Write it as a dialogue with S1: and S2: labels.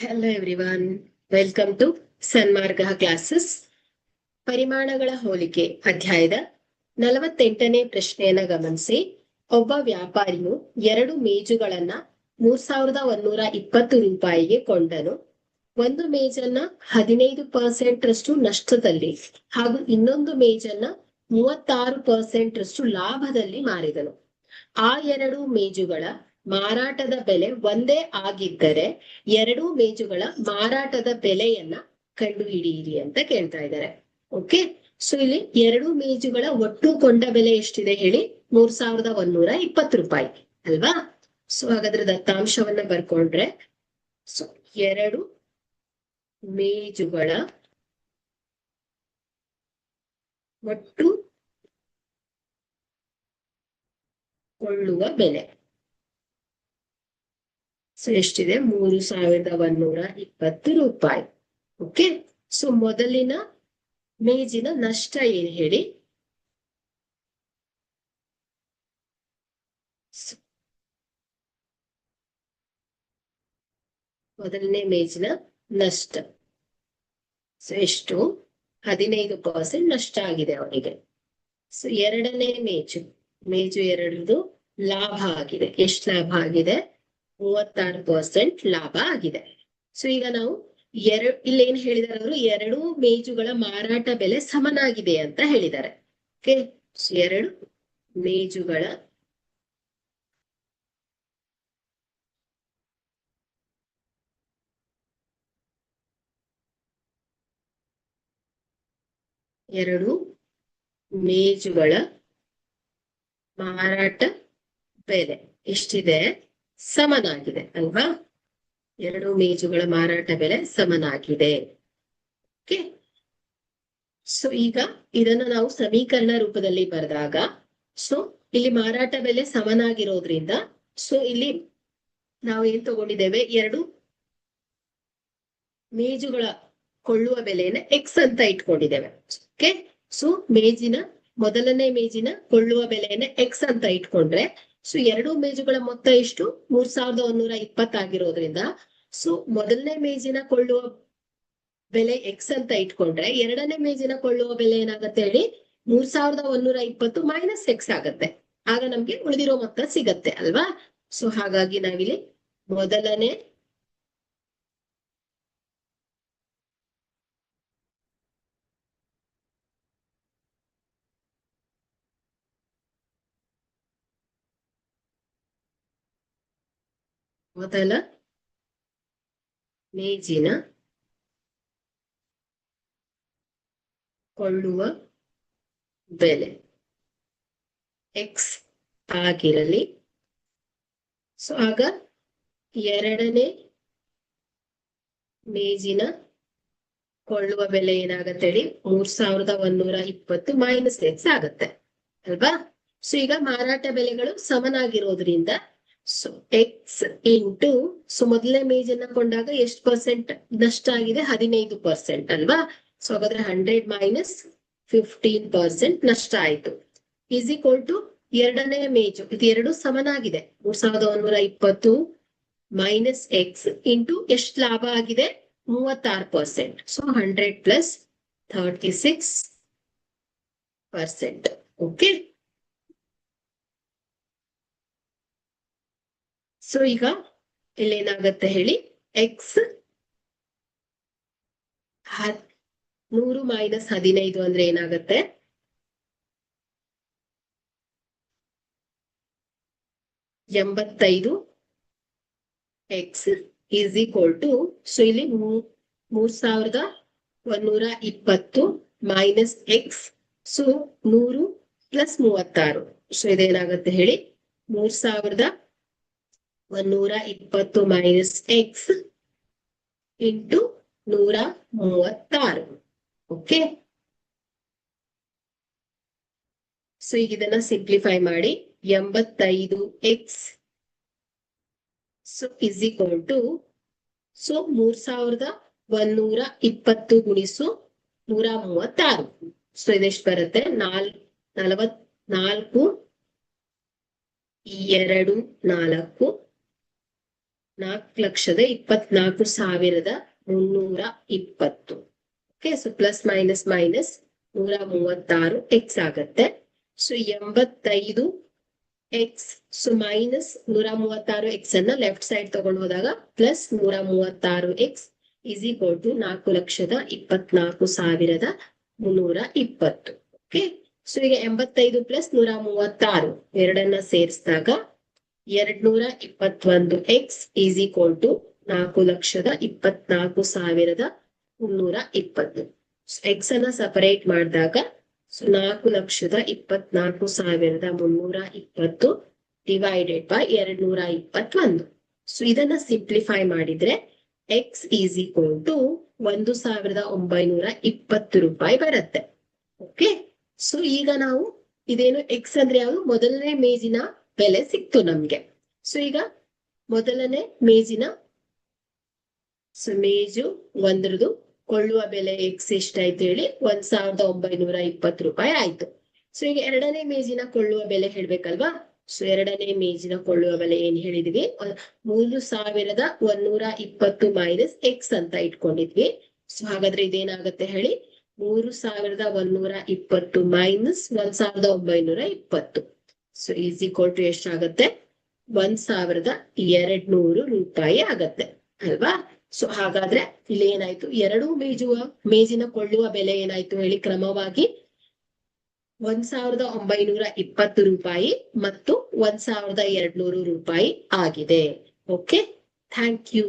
S1: Hello everyone, welcome to Sanmarga classes. ಪರಿಮಾಣಗಳ ಹೋಲಿಕೆ ಅಧ್ಯಾಯದ 48ನೇ ಪ್ರಶ್ನೆಯನ್ನ ಗಮನಿಸಿ. ಒಬ್ಬ ವ್ಯಾಪಾರಿಯು 2 ಮೇಜುಗಳನ್ನ 3120 ರೂಪಾಯಿಗೆ ಕೊಂಡನು. ಒಂದು ಮೇಜನ್ನ 15% ರಷ್ಟು ನಷ್ಟದಲ್ಲಿ ಹಾಗೂ ಇನ್ನೊಂದು ಮೇಜನ್ನ 36% ರಷ್ಟು ಲಾಭದಲ್ಲಿ ಮಾರಿದನು. ಆ 2 ಮೇಜುಗಳ ಮಾರಾಟದ ಬೆಲೆ ಒಂದೇ ಆಗಿದ್ದರೆ 2 ಮೇಜುಗಳ ಮಾರಾಟದ ಬೆಲೆಯನ್ನ ಕಂಡುಹಿಡಿಯಿರಿ ಅಂತ ಕೇಳ್ತಾ ಇದ್ದಾರೆ. ಓಕೆ, ಸೊ ಇಲ್ಲಿ 2 ಮೇಜುಗಳ ಒಟ್ಟು ಕೊಂಡ ಬೆಲೆ ಎಷ್ಟಿದೆ ಹೇಳಿ? 3120 ರೂಪಾಯಿ ಅಲ್ವಾ? ಸೊ ಹಾಗಾದ್ರೆ ದತ್ತಾಂಶವನ್ನ ಬರ್ಕೊಂಡ್ರೆ, ಸೊ 2 ಮೇಜುಗಳ ಒಟ್ಟು ಕೊಳ್ಳುವ ಬೆಲೆ ಸೊ ಎಷ್ಟಿದೆ? 3120 ರೂಪಾಯಿ. ಓಕೆ, ಸೊ ಮೊದಲಿನ ಮೇಜಿನ ನಷ್ಟ ಏನು ಹೇಳಿ? ಮೊದಲನೇ ಮೇಜಿನ ನಷ್ಟ ಸೊ ಎಷ್ಟು? 15% ನಷ್ಟ ಆಗಿದೆ ಅವನಿಗೆ. ಸೊ ಎರಡನೇ ಮೇಜು 2 ಲಾಭ ಆಗಿದೆ. ಎಷ್ಟು ಲಾಭ ಆಗಿದೆ? 36% ಲಾಭ ಆಗಿದೆ. ಸೊ ಈಗ ನಾವು ಇಲ್ಲಿ ಏನ್ ಹೇಳಿದಾರೆ ಅವರು? 2 ಮೇಜುಗಳ ಮಾರಾಟ ಬೆಲೆ ಸಮನಾಗಿದೆ ಅಂತ ಹೇಳಿದ್ದಾರೆ. ಓಕೆ, ಸೊ 2 ಮೇಜುಗಳ ಮಾರಾಟ ಬೆಲೆ ಎಷ್ಟಿದೆ? ಸಮನಾಗಿದೆ ಅಲ್ವಾ? 2 ಮೇಜುಗಳ ಮಾರಾಟ ಬೆಲೆ ಸಮನಾಗಿದೆ. ಓಕೆ, ಸೊ ಈಗ ಇದನ್ನ ನಾವು ಸಮೀಕರಣ ರೂಪದಲ್ಲಿ ಬರೆದಾಗ, ಸೊ ಇಲ್ಲಿ ಮಾರಾಟ ಬೆಲೆ ಸಮನಾಗಿರೋದ್ರಿಂದ ಸೊ ಇಲ್ಲಿ ನಾವು ಏನ್ ತಗೊಂಡಿದ್ದೇವೆ? 2 ಮೇಜುಗಳ ಕೊಳ್ಳುವ ಬೆಲೆಯನ್ನ ಎಕ್ಸ್ ಅಂತ ಇಟ್ಕೊಂಡಿದ್ದೇವೆ. ಓಕೆ, ಸೊ ಮೊದಲನೇ ಮೇಜಿನ ಕೊಳ್ಳುವ ಬೆಲೆಯನ್ನ ಎಕ್ಸ್ ಅಂತ ಇಟ್ಕೊಂಡ್ರೆ, ಸೊ 2 ಮೇಜುಗಳ ಮೊತ್ತ ಎಷ್ಟು? 3120 ಆಗಿರೋದ್ರಿಂದ ಸೊ ಮೊದಲನೇ ಮೇಜಿನ ಕೊಳ್ಳುವ ಬೆಲೆ ಎಕ್ಸ್ ಅಂತ ಇಟ್ಕೊಂಡ್ರೆ, ಎರಡನೇ ಮೇಜಿನ ಕೊಳ್ಳುವ ಬೆಲೆ ಏನಾಗತ್ತೆ ಹೇಳಿ? 3120 ಮೈನಸ್ ಎಕ್ಸ್ ಆಗತ್ತೆ. ಆಗ ನಮ್ಗೆ ಉಳಿದಿರೋ ಮೊತ್ತ ಸಿಗತ್ತೆ ಅಲ್ವಾ? ಸೊ ಹಾಗಾಗಿ ನಾವಿಲ್ಲಿ ಮೊದಲನೇ ಮೇಜಿನ ಕೊಳ್ಳುವ ಬೆಲೆ ಎಕ್ಸ್ ಆಗಿರಲಿ. ಸೊ ಆಗ ಎರಡನೇ ಮೇಜಿನ ಕೊಳ್ಳುವ ಬೆಲೆ ಏನಾಗತ್ತೆ ಹೇಳಿ? 3120 ಮೈನಸ್ ಎಕ್ಸ್ ಆಗತ್ತೆ ಅಲ್ವಾ? ಸೊ ಈಗ ಮಾರಾಟ ಬೆಲೆಗಳು ಸಮನಾಗಿರೋದ್ರಿಂದ ಸೊ ಎಕ್ಸ್ ಇಂಟು ಸೊ ಮೊದಲನೇ ಮೇಜನ್ನ ಕೊಂಡಾಗ ಎಷ್ಟು ಪರ್ಸೆಂಟ್ ನಷ್ಟ ಆಗಿದೆ? 15% ಅಲ್ವಾ? ಸೊ ಹಾಗಾದ್ರೆ 100 ಮೈನಸ್ 15% ನಷ್ಟ ಆಯ್ತು. ಈಸ್ ಈಕ್ವಲ್ ಟು ಎರಡನೇ ಮೇಜು, ಇದು 2 ಸಮನಾಗಿದೆ. 3120 ಮೈನಸ್ ಎಕ್ಸ್ ಇಂಟು ಎಷ್ಟು ಲಾಭ ಆಗಿದೆ? 36%. So 100 plus 36%. ಓಕೆ, ಸೊ ಈಗ ಇಲ್ಲೇನಾಗತ್ತೆ ಹೇಳಿ? ಎಕ್ಸ್ 100 ಮೈನಸ್ 15 ಅಂದ್ರೆ ಏನಾಗತ್ತೆ? 85 x is equal to so ಇಲ್ಲಿ 3120 minus x so 100 plus 36. So ಇದೇನಾಗತ್ತೆ ಹೇಳಿ? 3120 minus x into 136. Okay, so ಈಗ ಇದನ್ನ ಸಿಂಪ್ಲಿಫೈ ಮಾಡಿ 85 x so is equal to so 3120 ಗುಣಿಸು 136. ಸೊ ಇದೆಷ್ಟು ಬರುತ್ತೆ? 44 2 4 4,24,320. Okay, so plus minus minus 136 x ಆಗತ್ತೆ. So 85 x, so minus 136 x ಅನ್ನ ಲೆಫ್ಟ್ ಸೈಡ್ ತಗೊಂಡು ಹೋದಾಗ plus 136 x is equal to 4,24,320. Okay, so ಈಗ 85 ಪ್ಲಸ್ 136 ಎರಡನ್ನ ಸೇರಿಸಿದಾಗ 221 x is equal to 4,24,320. X ಅನ್ನ ಸಪರೇಟ್ ಮಾಡಿದಾಗ ಸೊ 4,24,320 ಡಿವೈಡೆಡ್ ಬೈ 221. ಸೊ ಇದನ್ನ ಸಿಂಪ್ಲಿಫೈ ಮಾಡಿದ್ರೆ ಎಕ್ಸ್ ಈಸ್ ಈಕ್ವಲ್ ಟು 1,920 ರೂಪಾಯಿ ಬರುತ್ತೆ. ಓಕೆ, ಸೊ ಈಗ ನಾವು ಇದೇನು ಎಕ್ಸ್ ಅಂದ್ರೆ ಯಾವುದು, ಮೊದಲನೇ ಮೇಜಿನ ಬೆಲೆ ಸಿಕ್ತು ನಮ್ಗೆ. ಸೊ ಈಗ ಮೊದಲನೇ ಮೇಜಿನ ಮೇಜು ಒಂದ್ರದು ಕೊಳ್ಳುವ ಬೆಲೆ ಎಕ್ಸ್ ಎಷ್ಟಾಯ್ತು ಹೇಳಿ, 1,920 ರೂಪಾಯಿ ಆಯ್ತು. ಸೊ ಈಗ ಎರಡನೇ ಮೇಜಿನ ಕೊಳ್ಳುವ ಬೆಲೆ ಹೇಳ್ಬೇಕಲ್ವಾ. ಸೊ ಎರಡನೇ ಮೇಜಿನ ಕೊಳ್ಳುವ ಬೆಲೆ ಏನ್ ಹೇಳಿದ್ವಿ, 3,120 ಮೈನಸ್ ಎಕ್ಸ್ ಅಂತ ಇಟ್ಕೊಂಡಿದ್ವಿ. ಸೊ ಹಾಗಾದ್ರೆ ಇದೇನಾಗತ್ತೆ ಹೇಳಿ, 3,120 minus 1,920. So is equal to ಎಷ್ಟಾಗತ್ತೆ, 1,200 ರೂಪಾಯಿ ಆಗತ್ತೆ ಅಲ್ವಾ. ಸೊ ಹಾಗಾದ್ರೆ ಇಲ್ಲಿ ಏನಾಯ್ತು, ಎರಡು ಮೇಜಿನ ಕೊಳ್ಳುವ ಬೆಲೆ ಏನಾಯ್ತು ಹೇಳಿ, ಕ್ರಮವಾಗಿ 1,920 ರೂಪಾಯಿ ಮತ್ತು 1,200 ರೂಪಾಯಿ ಆಗಿದೆ. Okay, thank you.